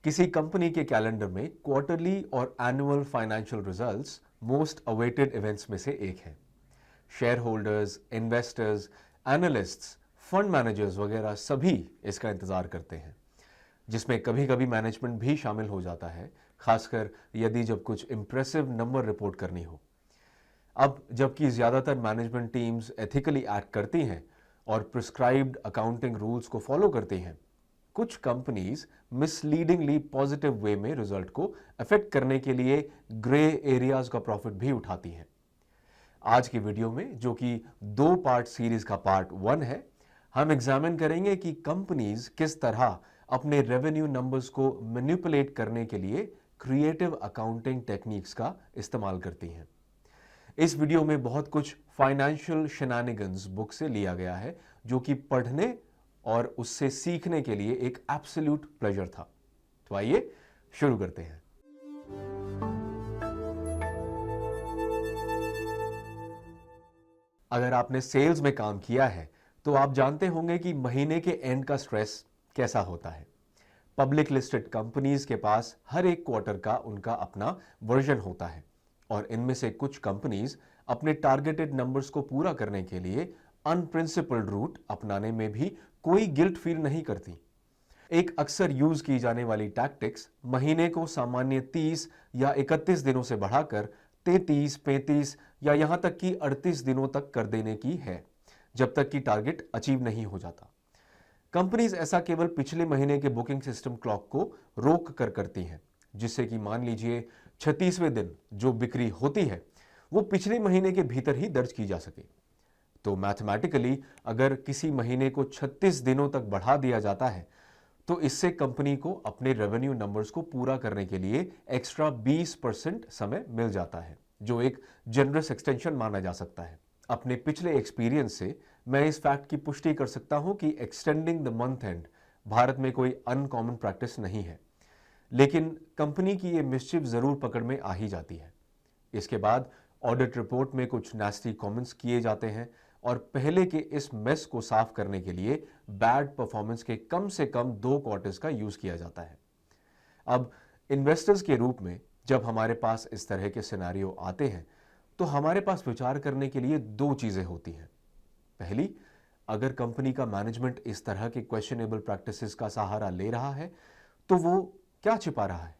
किसी कंपनी के कैलेंडर में क्वार्टरली और annual financial results most awaited events में से एक है। Share holders, investors, analysts, fund managers वगैरह सभी इसका इंतजार करते हैं, जिसमें कभी कभी मैनेजमेंट भी शामिल हो जाता है, खासकर यदि जब कुछ इंप्रेसिव नंबर रिपोर्ट करनी हो। अब जबकि ज्यादातर मैनेजमेंट टीम्स एथिकली एक्ट करती हैं और प्रिस्क्राइब्ड अकाउंटिंग रूल्स को फॉलो करती हैं, कुछ कंपनीज मिसलीडिंगली पॉजिटिव वे में रिजल्ट को अफेक्ट करने के लिए ग्रे एरियाज का प्रॉफिट भी उठाती हैं। आज की वीडियो में, जो कि 2 पार्ट सीरीज का पार्ट 1 है, हम एग्जामिन करेंगे कि कंपनीज किस तरह अपने रेवेन्यू नंबर्स को मैनिपुलेट करने के लिए क्रिएटिव अकाउंटिंग टेक्निक्स का इस्तेमाल करती हैं। इस वीडियो में बहुत कुछ फाइनेंशियल शेनानिगन्स बुक से लिया गया है, जो कि पढ़ने और उससे सीखने के लिए एक एब्सोल्यूट प्लेजर था। तो आइए शुरू करते हैं। अगर आपने सेल्स में काम किया है तो आप जानते होंगे कि महीने के एंड का स्ट्रेस कैसा होता है। पब्लिक लिस्टेड कंपनीज के पास हर एक क्वार्टर का उनका अपना वर्जन होता है और इनमें से कुछ कंपनीज अपने टारगेटेड नंबर्स को पूरा करने के लिए अनप्रिंसिपल्ड रूट अपनाने में भी कोई गिल्ट फील नहीं करती। एक अक्सर यूज की जाने वाली टैक्टिक्स महीने को सामान्य 30 या 31 दिनों से बढ़ाकर 33, 35 या यहां तक कि 38 दिनों तक कर देने की है, जब तक कि टारगेट अचीव नहीं हो जाता। कंपनीज ऐसा केवल पिछले महीने के बुकिंग सिस्टम क्लॉक को रोक कर करती हैं, जिससे कि मान लीजिए 36वें दिन जो बिक्री होती है वो पिछले महीने के भीतर ही दर्ज की जा सके। तो मैथमेटिकली अगर किसी महीने को 36 दिनों तक बढ़ा दिया जाता है तो इससे कंपनी को अपने रेवेन्यू नंबर्स को पूरा करने के लिए एक्स्ट्रा 20% समय मिल जाता है, जो एक जनरस एक्सटेंशन माना जा सकता है। अपने पिछले एक्सपीरियंस से मैं इस फैक्ट की पुष्टि कर सकता हूं कि extending the month and Bharat में कोई अनकॉमन प्रैक्टिस नहीं है, लेकिन कंपनी की यह मिस्चिफ जरूर पकड़ में आ ही जाती है। इसके बाद ऑडिट रिपोर्ट में कुछ नास्टी कमेंट्स किए जाते हैं और पहले के इस मेस को साफ करने के लिए बैड परफॉर्मेंस के कम से कम 2 क्वार्टर्स का यूज किया जाता है। अब इन्वेस्टर्स के रूप में जब हमारे पास इस तरह के सिनेरियो आते हैं तो हमारे पास विचार करने के लिए 2 चीजें होती हैं। पहली, अगर कंपनी का मैनेजमेंट इस तरह के क्वेश्चनेबल प्रैक्टिसेस का सहारा ले रहा है तो वो क्या छिपा रहा है,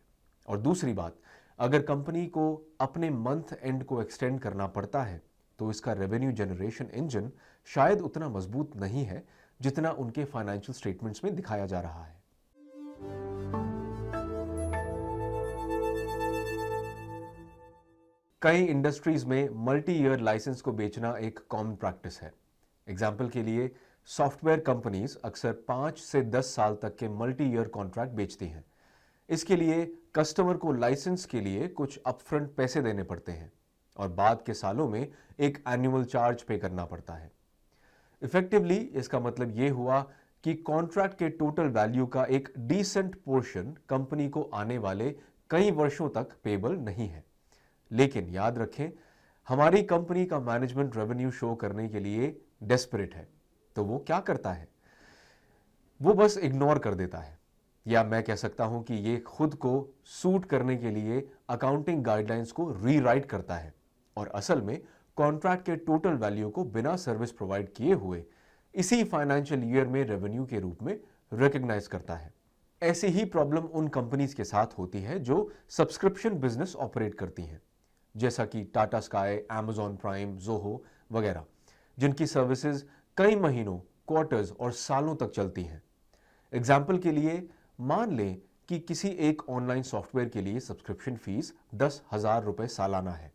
और दूसरी बात, अगर कंपनी को अपने मंथ एंड को एक्सटेंड करना पड़ता है तो इसका रेवेन्यू जनरेशन इंजन शायद उतना मजबूत नहीं है जितना उनके फाइनेंशियल स्टेटमेंट्स में दिखाया जा रहा है। कई इंडस्ट्रीज में मल्टी ईयर लाइसेंस को बेचना एक कॉमन प्रैक्टिस है। एग्जाम्पल के लिए सॉफ्टवेयर कंपनीज अक्सर 5 से 10 साल तक के मल्टी ईयर कॉन्ट्रैक्ट बेचती हैं। इसके लिए कस्टमर को लाइसेंस के लिए कुछ अपफ्रंट पैसे देने पड़ते हैं और बाद के सालों में एक एनुअल चार्ज पे करना पड़ता है। इफेक्टिवली इसका मतलब यह हुआ कि कॉन्ट्रैक्ट के टोटल वैल्यू का एक डिसेंट पोर्शन कंपनी को आने वाले कई वर्षों तक पेबल नहीं है। लेकिन याद रखें, हमारी कंपनी का मैनेजमेंट रेवेन्यू शो करने के लिए डेस्परेट है, तो वो क्या करता है? वो बस इग्नोर कर देता है, या मैं कह सकता हूं कि ये खुद को सूट करने के लिए अकाउंटिंग गाइडलाइंस को रीराइट करता है और असल में कॉन्ट्रैक्ट के टोटल वैल्यू को बिना सर्विस प्रोवाइड किए हुए इसी फाइनेंशियल ईयर में रेवेन्यू के रूप में रिकॉग्नाइज करता है। ऐसी ही प्रॉब्लम उन कंपनीज के साथ होती है जो सब्सक्रिप्शन बिजनेस ऑपरेट करती हैं, जैसा कि Tata sky, Amazon prime, Zoho वगैरह, जिनकी सर्विसेज कई महीनों, क्वार्टर्स और सालों तक चलती हैं। एग्जाम्पल के लिए मान लें कि किसी एक ऑनलाइन सॉफ्टवेयर के लिए सब्सक्रिप्शन फीस 10,000 रुपए सालाना है,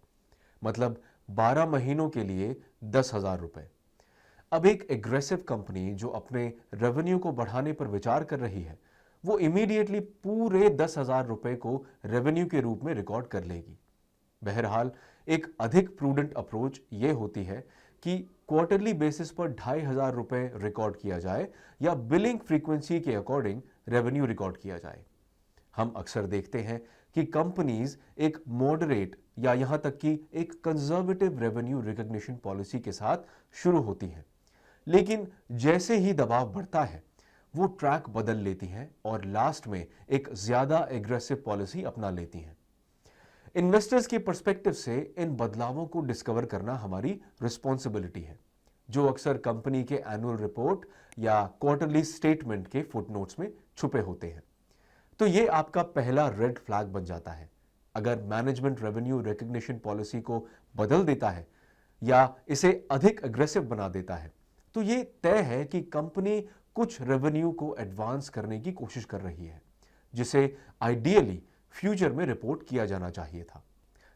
मतलब 12 महीनों के लिए 10,000 रुपए। अब एक एग्रेसिव कंपनी जो अपने रेवेन्यू को बढ़ाने पर विचार कर रही है, वो इमीडिएटली पूरे 10,000 रुपए को रेवेन्यू के रूप में रिकॉर्ड कर लेगी। बहरहाल एक अधिक प्रूडेंट अप्रोच ये होती है कि क्वार्टरली बेसिस पर 2,500 रुपए रिकॉर्ड किया जाए या बिलिंग फ्रीक्वेंसी के अकॉर्डिंग रेवेन्यू रिकॉर्ड किया जाए। हम अक्सर देखते हैं कि कंपनीज एक मॉडरेट या यहां तक कि एक कंजर्वेटिव रेवेन्यू रिकॉग्निशन पॉलिसी के साथ शुरू होती हैं, लेकिन जैसे ही दबाव बढ़ता है वो ट्रैक बदल लेती हैं और लास्ट में एक ज्यादा एग्रेसिव पॉलिसी अपना लेती हैं। इन्वेस्टर्स की पर्सपेक्टिव से इन बदलावों को डिस्कवर करना हमारी रिस्पॉन्सिबिलिटी है, जो अक्सर कंपनी के एनुअल रिपोर्ट या क्वार्टरली स्टेटमेंट के फुटनोट्स में छुपे होते हैं। तो ये आपका पहला रेड फ्लैग बन जाता है। अगर मैनेजमेंट रेवेन्यू रिकॉग्निशन पॉलिसी को बदल देता है या इसे अधिक अग्रेसिव बना देता है, तो ये तय है कि कंपनी कुछ रेवेन्यू को एडवांस करने की कोशिश कर रही है, जिसे आइडियली फ्यूचर में रिपोर्ट किया जाना चाहिए था।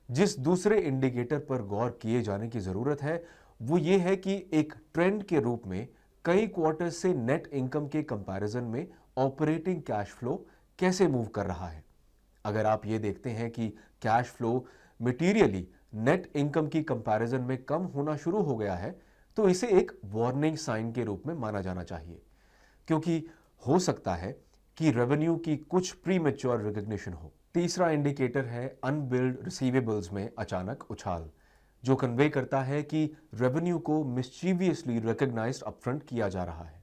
जिस दूसरे इंडिकेटर पर गौर किए जाने की जरूरत है वो ये है कि एक ट्रेंड के रूप में कई क्वार्टर से नेट इनकम के कंपैरिजन में ऑपरेटिंग कैश फ्लो कैसे मूव कर रहा है। अगर आप ये देखते हैं कि cash flow materially net income की कंपैरिजन में कम होना शुरू हो गया है, तो इसे एक वार्निंग साइन के रूप में माना जाना चाहिए, क्योंकि हो सकता है कि रेवेन्यू की कुछ प्रीमेच्योर रिकॉग्निशन हो। तीसरा इंडिकेटर है अनबिल्ड रिसीवेबल्स में अचानक उछाल, जो कन्वे करता है कि रेवेन्यू को मिस्चीवियसली रिकॉग्नाइज्ड अपफ्रंट किया जा रहा है।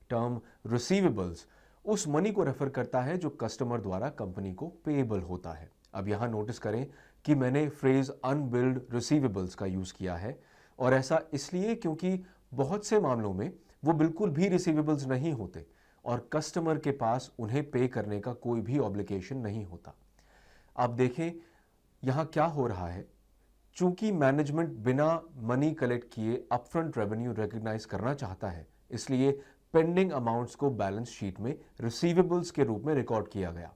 टर्म रिसीवेबल्स उस मनी को रेफर करता है जो कस्टमर द्वारा कंपनी को पेएबल होता है। अब यहां नोटिस करें कि मैंने फ्रेज अनबिल्ड रिसीवेबल्स का यूज किया है, और ऐसा इसलिए क्योंकि बहुत से मामलों में वो बिल्कुल भी रिसीवेबल्स नहीं होते और कस्टमर के पास उन्हें पे करने का कोई भी ऑब्लिगेशन नहीं होता। आप देखें यहां क्या हो रहा है। चूंकि मैनेजमेंट बिना मनी कलेक्ट किए अपफ्रंट रेवेन्यू रिकॉग्नाइज करना चाहता है, इसलिए पेंडिंग अमाउंट्स को बैलेंस शीट में रिसीवेबल्स के रूप में रिकॉर्ड किया गया।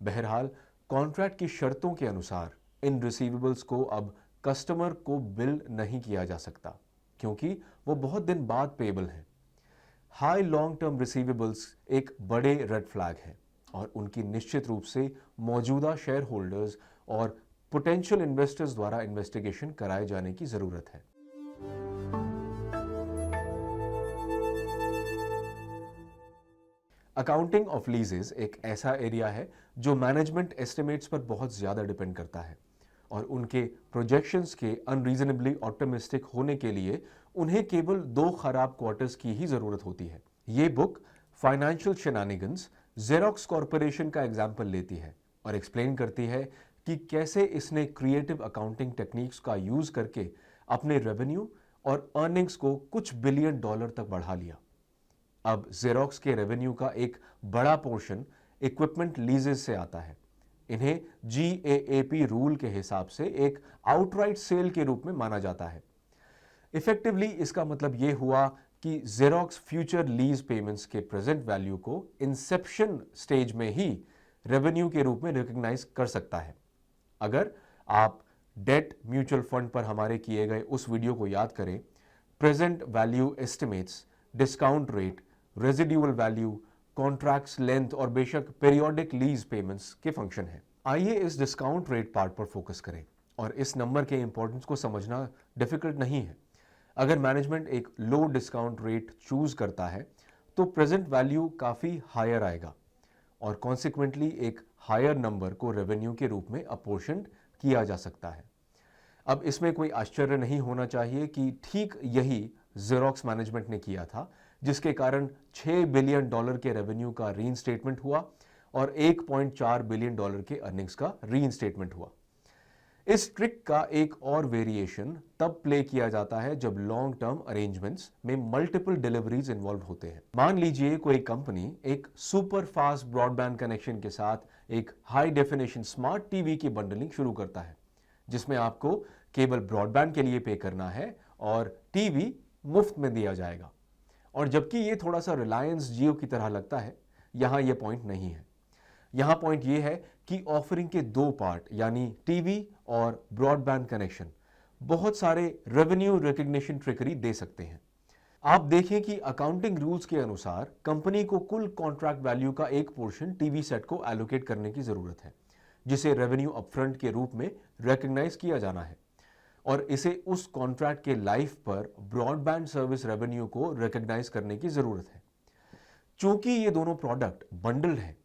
बहरहाल कॉन्ट्रैक्ट की शर्तों के अनुसार इन रिसीवेबल्स को अब कस्टमर को बिल नहीं किया जा सकता, क्योंकि वो बहुत दिन बाद पेएबल हैं। हाई लॉन्ग टर्म रिसीवेबल्स एक बड़े रेड फ्लैग हैं और उनकी निश्चित रूप से मौजूदा शेयर होल्डर्स और पोटेंशियल इन्वेस्टर्स द्वारा इन्वेस्टिगेशन कराए जाने की जरूरत है। अकाउंटिंग ऑफ लीजेस एक ऐसा एरिया है जो मैनेजमेंट एस्टिमेट्स पर बहुत ज्यादा डिपेंड करता है, और उनके प्रोजेक्शंस के अनरीजनेबली ऑप्टिमिस्टिक होने के लिए उन्हें केवल 2 खराब क्वार्टर्स की ही जरूरत होती है। ये book financial shenanigans xerox corporation का एग्जाम्पल लेती है और एक्सप्लेन करती है कि कैसे इसने क्रिएटिव अकाउंटिंग टेक्निक्स का यूज करके अपने रेवेन्यू और अर्निंग्स को कुछ बिलियन डॉलर तक बढ़ा लिया। अब जेरोक्स के रेवेन्यू का एक बड़ा पोर्शन इक्विपमेंट लीजेस से आता है। इन्हें GAAP रूल के हिसाब से एक आउटराइट सेल के रूप में माना जाता है। इफेक्टिवली इसका मतलब यह हुआ कि जेरोक्स फ्यूचर लीज पेमेंट्स के प्रेजेंट वैल्यू को इंसेप्शन स्टेज में ही रेवेन्यू के रूप में रिकॉग्नाइज कर सकता है। अगर आप डेट म्यूचुअल फंड पर हमारे किए गए उस वीडियो को याद करें, present value estimates, discount rate, residual value, contracts length और बेशक पीरियोडिक लीज पेमेंट्स के फंक्शन है। आइए इस डिस्काउंट रेट पार्ट पर फोकस करें, और इस नंबर के इंपॉर्टेंस को समझना डिफिकल्ट नहीं है। अगर मैनेजमेंट एक लो डिस्काउंट रेट चूज करता है तो प्रेजेंट वैल्यू काफी हायर आएगा और कॉन्सिक्वेंटली एक हायर नंबर को रेवेन्यू के रूप में अपोर्शन्ड किया जा सकता है। अब इसमें कोई आश्चर्य नहीं होना चाहिए कि ठीक यही जेरोक्स मैनेजमेंट ने किया था, जिसके कारण $6 बिलियन के रेवेन्यू का रीइंस्टेटमेंट हुआ और $1.4 बिलियन के अर्निंग्स का रीइंस्टेटमेंट हुआ। इस ट्रिक का एक और वेरिएशन तब प्ले किया जाता है जब लॉन्ग टर्म अरेंजमेंट्स में मल्टीपल डिलीवरीज इन्वॉल्व होते हैं। मान लीजिए कोई कंपनी एक सुपर फास्ट ब्रॉडबैंड कनेक्शन के साथ एक हाई डेफिनेशन स्मार्ट टीवी की बंडलिंग शुरू करता है, जिसमें आपको केवल ब्रॉडबैंड के लिए पे करना है और टीवी मुफ्त में दिया जाएगा। और जबकि ये थोड़ा सा रिलायंस जियो की तरह लगता है, यहां यह पॉइंट नहीं है। यहां पॉइंट यह है कि ऑफरिंग के 2 पार्ट यानी टीवी और ब्रॉडबैंड कनेक्शन बहुत सारे रेवेन्यू रिकॉग्निशन ट्रिकरी दे सकते हैं। आप देखें कि अकाउंटिंग रूल्स के अनुसार कंपनी को कुल कॉन्ट्रैक्ट वैल्यू का एक पोर्शन टीवी सेट को एलोकेट करने की जरूरत है, जिसे रेवेन्यू अपफ्रंट के रूप में रिकॉग्नाइज किया जाना है, और इसे उस कॉन्ट्रैक्ट के लाइफ पर ब्रॉडबैंड सर्विस रेवेन्यू को रिकॉग्नाइज करने की जरूरत है। चूंकि ये दोनों प्रोडक्ट बंडल हैं,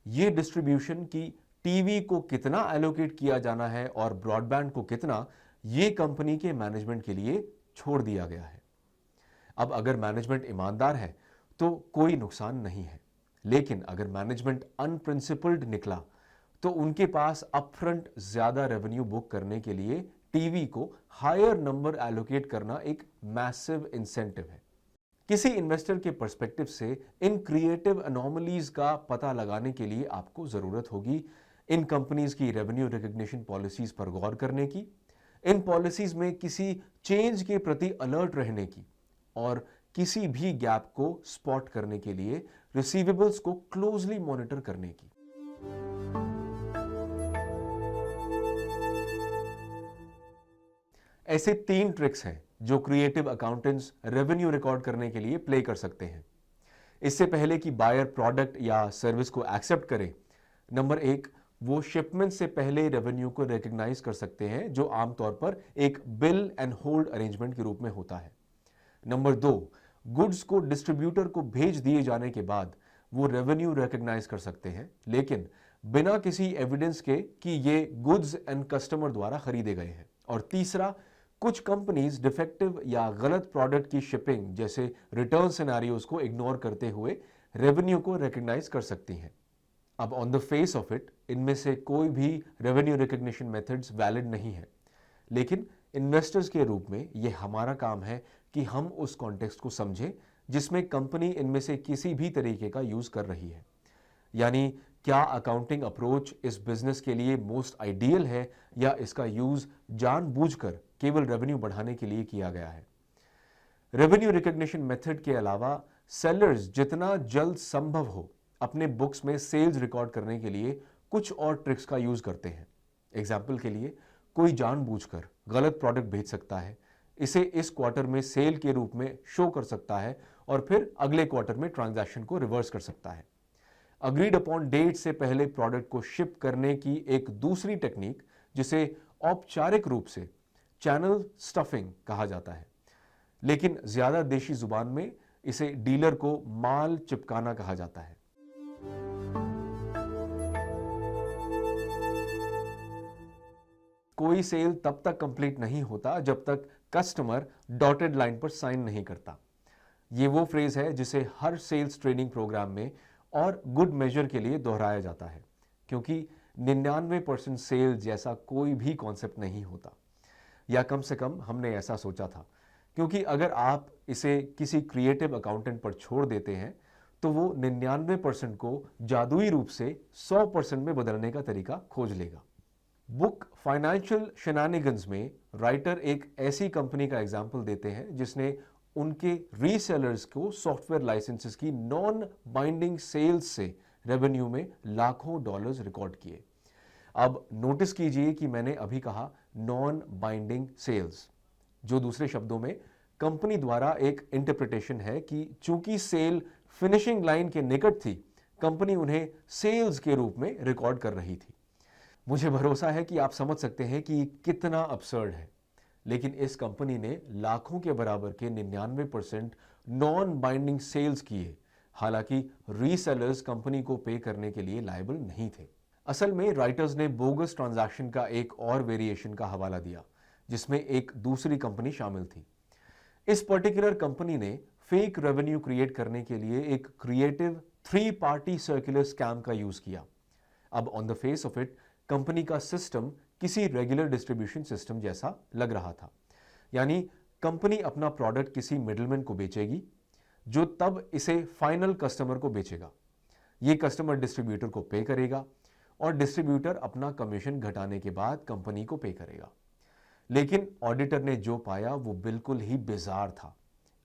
ये डिस्ट्रीब्यूशन की टीवी को कितना एलोकेट किया जाना है और ब्रॉडबैंड को कितना, ये कंपनी के मैनेजमेंट के लिए छोड़ दिया गया है। अब अगर मैनेजमेंट ईमानदार है तो कोई नुकसान नहीं है, लेकिन अगर मैनेजमेंट अनप्रिंसिपल्ड निकला तो उनके पास अपफ्रंट ज्यादा रेवेन्यू बुक करने के लिए टीवी को हायर नंबर एलोकेट करना एक मैसिव इंसेंटिव है। किसी इन्वेस्टर के पर्सपेक्टिव से इन क्रिएटिव अनोमलीज का पता लगाने के लिए आपको जरूरत होगी इन कंपनीज की रेवेन्यू रिकग्निशन पॉलिसीज पर गौर करने की, इन पॉलिसीज में किसी चेंज के प्रति अलर्ट रहने की और किसी भी गैप को स्पॉट करने के लिए रिसीवेबल्स को क्लोजली मॉनिटर करने की। ऐसे 3 ट्रिक्स हैं जो क्रिएटिव अकाउंटेंट्स रेवेन्यू रिकॉर्ड करने के लिए प्ले कर सकते हैं। इससे पहले कि बायर प्रोडक्ट या सर्विस को एक्सेप्ट करे, नंबर 1, वो शिपमेंट से पहले रेवेन्यू को रिकॉग्नाइज कर सकते हैं, जो आमतौर पर एक बिल एंड होल्ड अरेंजमेंट के रूप में होता है। नंबर 2, गुड्स को डिस्ट्रीब्यूटर को भेज दिए जाने के बाद वो रेवेन्यू रिकॉग्नाइज कर सकते हैं, लेकिन बिना किसी एविडेंस के कि ये गुड्स एंड कस्टमर द्वारा खरीदे गए हैं। और तीसरा, कुछ कंपनीज डिफेक्टिव या गलत प्रोडक्ट की शिपिंग जैसे रिटर्न सिनेरियोज को इग्नोर करते हुए रेवेन्यू को रिकॉग्नाइज कर सकती हैं। अब on the face of it, इनमें से कोई भी रेवेन्यू रिकॉग्निशन मेथड्स वैलिड नहीं है, लेकिन इन्वेस्टर्स के रूप में यह हमारा काम है कि हम उस कॉन्टेक्स्ट को समझें जिसमें कंपनी इनमें से किसी भी तरीके का यूज कर रही है। यानी क्या अकाउंटिंग अप्रोच इस बिजनेस के लिए मोस्ट आइडियल है या इसका यूज जानबूझकर केवल रेवेन्यू बढ़ाने के लिए किया गया है। रेवेन्यू रिकॉग्निशन मेथड के अलावा सेलर्स जितना जल्द संभव हो अपने बुक्स में सेल्स रिकॉर्ड करने के लिए कुछ और ट्रिक्स का यूज करते हैं। एग्जाम्पल के लिए, कोई जानबूझकर गलत प्रोडक्ट भेज सकता है, इसे इस क्वार्टर में सेल के रूप में शो कर सकता है और फिर अगले क्वार्टर में ट्रांजैक्शन को रिवर्स कर सकता है। अग्रीड अपॉन डेट से पहले प्रोडक्ट को शिप करने की एक दूसरी टेक्निक, जिसे औपचारिक रूप से चैनल स्टफिंग कहा जाता है, लेकिन ज्यादा देशी जुबान में इसे डीलर को माल चिपकाना कहा जाता है। कोई सेल तब तक कंप्लीट नहीं होता जब तक कस्टमर डॉटेड लाइन पर साइन नहीं करता। ये वो फ्रेज है जिसे हर सेल्स ट्रेनिंग प्रोग्राम में और गुड मेजर के लिए दोहराया जाता है, क्योंकि 99% सेल जैसा कोई भी कॉन्सेप्ट नहीं होता, या कम से कम हमने ऐसा सोचा था, क्योंकि अगर आप इसे किसी क्रिएटिव अकाउंटेंट पर छोड़ देते हैं तो वो 99% को जादुई रूप से 100% में बदलने का तरीका खोज लेगा। बुक फाइनेंशियल शेनानिगन्स में राइटर एक ऐसी कंपनी का एग्जाम्पल देते हैं जिसने उनके रीसेलर्स को सॉफ्टवेयर लाइसेंसेस की नॉन बाइंडिंग सेल्स से रेवेन्यू में लाखों डॉलर्स रिकॉर्ड किए। अब नोटिस कीजिए कि मैंने अभी कहा नॉन बाइंडिंग सेल्स, जो दूसरे शब्दों में कंपनी द्वारा एक इंटरप्रिटेशन है कि चूंकि सेल फिनिशिंग लाइन के निकट थी, कंपनी उन्हें सेल्स के रूप में रिकॉर्ड कर रही थी। मुझे भरोसा है कि आप समझ सकते हैं कि कितना absurd है, लेकिन इस कंपनी ने लाखों के बराबर के 99% नॉन बाइंडिंग सेल्स किए, हालांकि रीसेलर्स कंपनी को पे करने के लिए लायबल नहीं थे। असल में राइटर्स ने बोगस ट्रांजैक्शन का एक और वेरिएशन का हवाला दिया, जिसमें एक दूसरी कंपनी शामिल थी। इस पर्टिकुलर कंपनी ने फेक रेवेन्यू क्रिएट करने के लिए एक क्रिएटिव 3 पार्टी सर्कुलर स्कैम का यूज किया। अब on the face of it, company का सिस्टम किसी रेगुलर डिस्ट्रीब्यूशन सिस्टम जैसा लग रहा था। यानी कंपनी अपना प्रोडक्ट किसी मिडलमैन को बेचेगी, जो तब इसे फाइनल कस्टमर को बेचेगा। ये कस्टमर डिस्ट्रीब्यूटर को पे करेगा और डिस्ट्रीब्यूटर अपना कमीशन घटाने के बाद कंपनी को पे करेगा। लेकिन ऑडिटर ने जो पाया वो बिल्कुल ही बिजार था।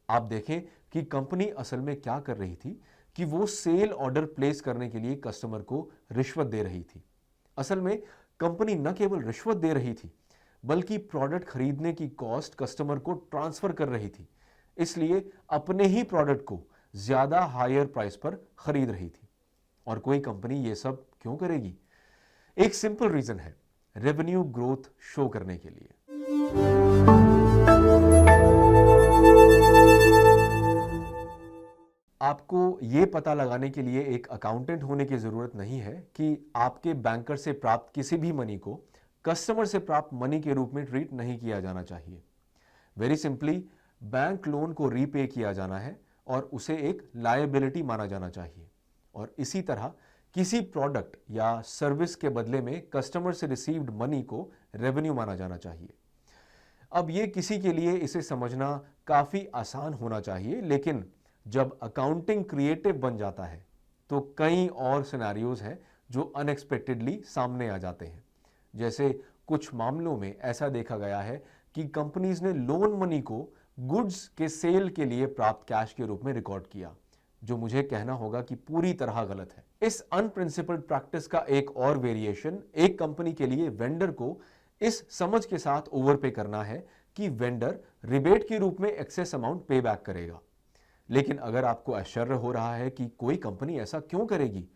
आप देखें कि कंपनी असल में क्या कर रही थी कि वो सेल ऑर्डर प्लेस करने के लिए कस्टमर को रिश्वत दे रही थी। असल में कंपनी न केवल रिश्वत दे रही थी, बल्कि प्रोडक्ट खरीदने की कॉस्ट कस्टमर को ट्रांसफर कर रही थी, इसलिए अपने ही प्रोडक्ट को ज्यादा हायर प्राइस पर खरीद रही थी। और कोई कंपनी ये सब क्यों करेगी? एक सिंपल रीजन है, रेवेन्यू ग्रोथ शो करने के लिए। आपको ये पता लगाने के लिए एक अकाउंटेंट होने की जरूरत नहीं है कि आपके बैंकर से प्राप्त किसी भी मनी को कस्टमर से प्राप्त मनी के रूप में ट्रीट नहीं किया जाना चाहिए। वेरी सिंपली, बैंक लोन को रीपे किया जाना है और उसे एक लायबिलिटी माना जाना चाहिए। और इसी तरह किसी प्रोडक्ट या सर्विस के बदले में कस्टमर से रिसीव्ड मनी को रेवेन्यू माना जाना चाहिए। अब ये किसी के लिए इसे समझना काफी आसान होना चाहिए, लेकिन जब अकाउंटिंग क्रिएटिव बन जाता है तो कई और सिनेरियोज हैं जो अनएक्सपेक्टेडली सामने आ जाते हैं। जैसे कुछ मामलों में ऐसा देखा गया है कि कंपनीज ने लोन मनी को गुड्स के सेल के लिए प्राप्त कैश के रूप में रिकॉर्ड किया, जो मुझे कहना होगा कि पूरी तरह गलत है। इस अनप्रिंसिपल्ड प्रैक्टिस का एक और वेरिएशन एक कंपनी के लिए वेंडर को इस समझ के साथ ओवरपे करना है कि वेंडर रिबेट के रूप में एक्सेस अमाउंट पे बैक करेगा। लेकिन अगर आपको आश्चर्य हो रहा है कि कोई कंपनी ऐसा क्यों करेगी,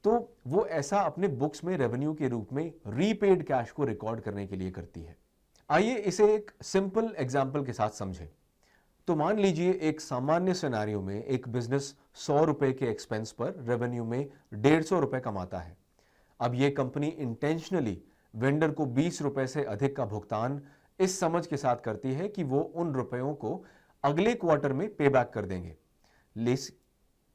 तो वो ऐसा अपने बुक्स में रेवेन्यू के रूप में रीपेड कैश को रिकॉर्ड करने के लिए करती है। आइए इसे एक सिंपल एग्जाम्पल के साथ समझें। तो मान लीजिए एक सामान्य सिनेरियो में एक बिजनेस 100 रुपए के एक्सपेंस पर रेवेन्यू में 150 रुपए कमाता है। अब यह कंपनी इंटेंशनली वेंडर को 20 रुपए से अधिक का भुगतान इस समझ के साथ करती है कि वो उन रुपयों को अगले क्वार्टर में पे बैक कर देंगे।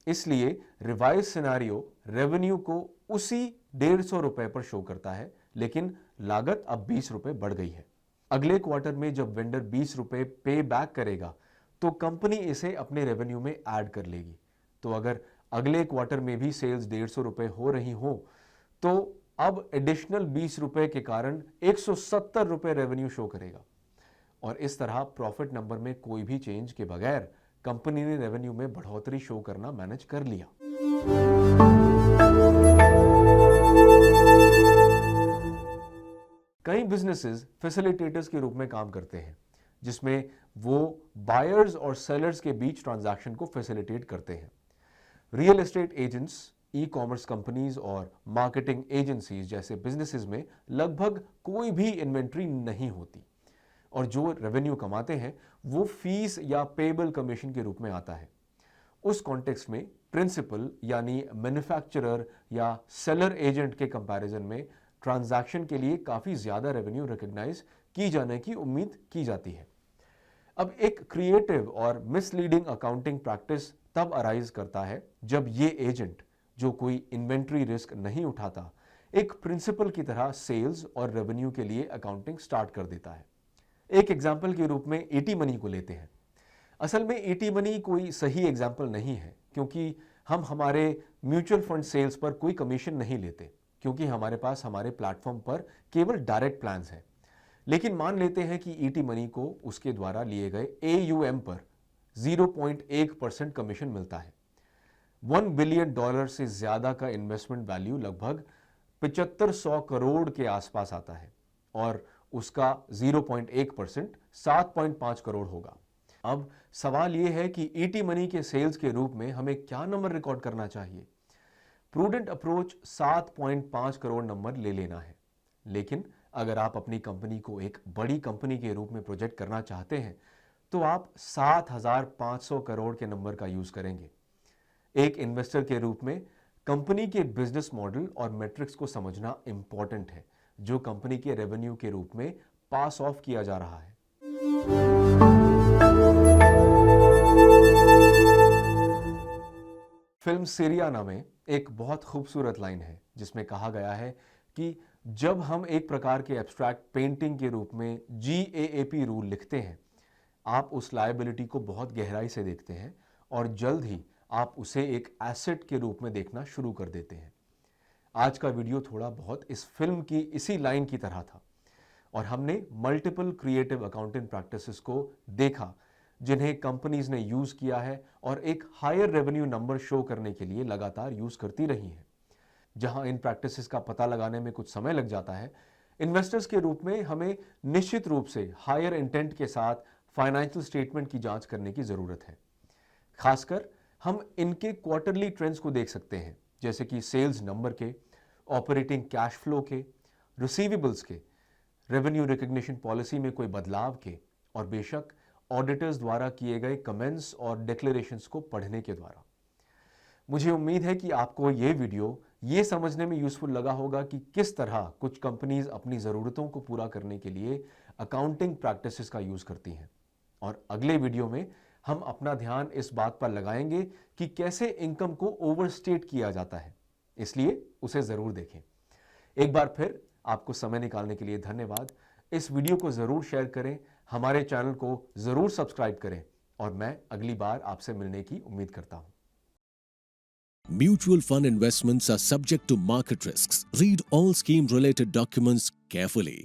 इसलिए रिवाइज सिनेरियो रेवेन्यू को उसी 150 रुपए पर शो करता है, लेकिन लागत अब 20 रुपए बढ़ गई है। अगले क्वार्टर में जब वेंडर 20 रुपए पे बैक करेगा तो कंपनी इसे अपने रेवेन्यू में ऐड कर लेगी। तो अगर अगले क्वार्टर में भी सेल्स 150 रुपए हो रही हो तो अब एडिशनल 20 रुपए के कारण 170 रुपए रेवेन्यू शो करेगा। और इस तरह प्रॉफिट नंबर में कोई भी चेंज के बगैर कंपनी ने रेवेन्यू में बढ़ोतरी शो करना मैनेज कर लिया। कई बिजनेसेस फैसिलिटेटर्स के रूप में काम करते हैं, जिसमें वो बायर्स और सेलर्स के बीच ट्रांजैक्शन को फैसिलिटेट करते हैं। Real estate agents, e commerce companies और मार्केटिंग एजेंसीज जैसे बिजनेसेस में लगभग कोई भी इन्वेंट्री नहीं होती और जो रेवेन्यू कमाते हैं वो फीस या पेबल कमीशन के रूप में आता है। उस कॉन्टेक्स्ट में प्रिंसिपल यानी मैन्युफैक्चरर या सेलर एजेंट के कंपैरिजन में ट्रांजैक्शन के लिए काफी ज्यादा रेवेन्यू रिकॉग्नाइज की जाने की उम्मीद की जाती है। अब एक क्रिएटिव और मिसलीडिंग अकाउंटिंग प्रैक्टिस तब अराइज करता है जब ये एजेंट, जो कोई इन्वेंट्री रिस्क नहीं उठाता, एक प्रिंसिपल की तरह सेल्स और रेवेन्यू के लिए अकाउंटिंग स्टार्ट कर देता है। एक एग्जाम्पल के रूप में एटी मनी को लेते हैं। असल में एटी मनी कोई सही एग्जाम्पल नहीं है, क्योंकि हम हमारे म्यूचुअल फंड सेल्स पर कोई कमीशन नहीं लेते, क्योंकि हमारे पास हमारे प्लेटफॉर्म पर केवल डायरेक्ट प्लान्स हैं। लेकिन मान लेते हैं कि ईटी मनी को उसके द्वारा लिए गए AUM पर 0.1% कमीशन मिलता है। $1 बिलियन से ज्यादा का इन्वेस्टमेंट वैल्यू लगभग 7500 करोड़ के आसपास आता है और उसका 0.1% 7.5 करोड़ होगा। अब सवाल यह है कि ईटी मनी के सेल्स के रूप में हमें क्या नंबर रिकॉर्ड करना चाहिए। प्रूडेंट अप्रोच 7.5 करोड़ नंबर ले लेना है। लेकिन अगर आप अपनी कंपनी को एक बड़ी कंपनी के रूप में प्रोजेक्ट करना चाहते हैं तो आप 7,500 करोड़ के नंबर का यूज करेंगे। एक इन्वेस्टर के रूप में कंपनी के बिजनेस मॉडल और मैट्रिक्स को समझना इंपॉर्टेंट है, जो कंपनी के रेवेन्यू के रूप में पास ऑफ किया जा रहा है। फिल्म सिरियाना में एक बहुत खूबसूरत लाइन है जिसमें कहा गया है कि जब हम एक प्रकार के एब्स्ट्रैक्ट पेंटिंग के रूप में GAAP रूल लिखते हैं, आप उस लायबिलिटी को बहुत गहराई से देखते हैं और जल्द ही आप उसे एक एसेट के रूप में देखना शुरू कर देते हैं। आज का वीडियो थोड़ा बहुत इस फिल्म की इसी लाइन की तरह था और हमने मल्टीपल क्रिएटिव अकाउंटिंग प्रैक्टिसेस को देखा जिन्हें कंपनीज ने यूज किया है और एक हायर रेवेन्यू नंबर शो करने के लिए लगातार यूज करती रही हैं। जहां इन प्रैक्टिसेस का पता लगाने में कुछ समय लग जाता है, इन्वेस्टर्स के रूप में हमें निश्चित रूप से हायर इंटेंट के साथ फाइनेंशियल स्टेटमेंट की जांच करने की जरूरत है। खासकर हम इनके क्वार्टरली ट्रेंड्स को देख सकते हैं, जैसे कि सेल्स नंबर के, ऑपरेटिंग कैश फ्लो के, रिसीवेबल्स के, रेवेन्यू रिकग्निशन पॉलिसी में कोई बदलाव के और बेशक ऑडिटर्स द्वारा किए गए कमेंट्स और डिक्लेरेशंस को पढ़ने के द्वारा। मुझे उम्मीद है कि आपको ये वीडियो ये समझने में यूजफुल लगा होगा कि किस तरह कुछ कंपनीज अपनी ज़रूरतों को पूरा करने के लिए अकाउंटिंग प्रैक्टिसेस का यूज़ करती हैं। और अगले वीडियो में हम अपना ध्यान इस बात पर लगाएंगे कि कैसे इनकम को ओवरस्टेट किया जाता है, इसलिए उसे ज़रूर देखें। एक बार फिर आपको समय निकालने के लिए धन्यवाद। इस वीडियो को ज़रूर शेयर करें, हमारे चैनल को ज़रूर सब्सक्राइब करें और मैं अगली बार आपसे मिलने की उम्मीद करता हूं। Mutual fund investments are subject to market risks. Read all scheme related documents carefully.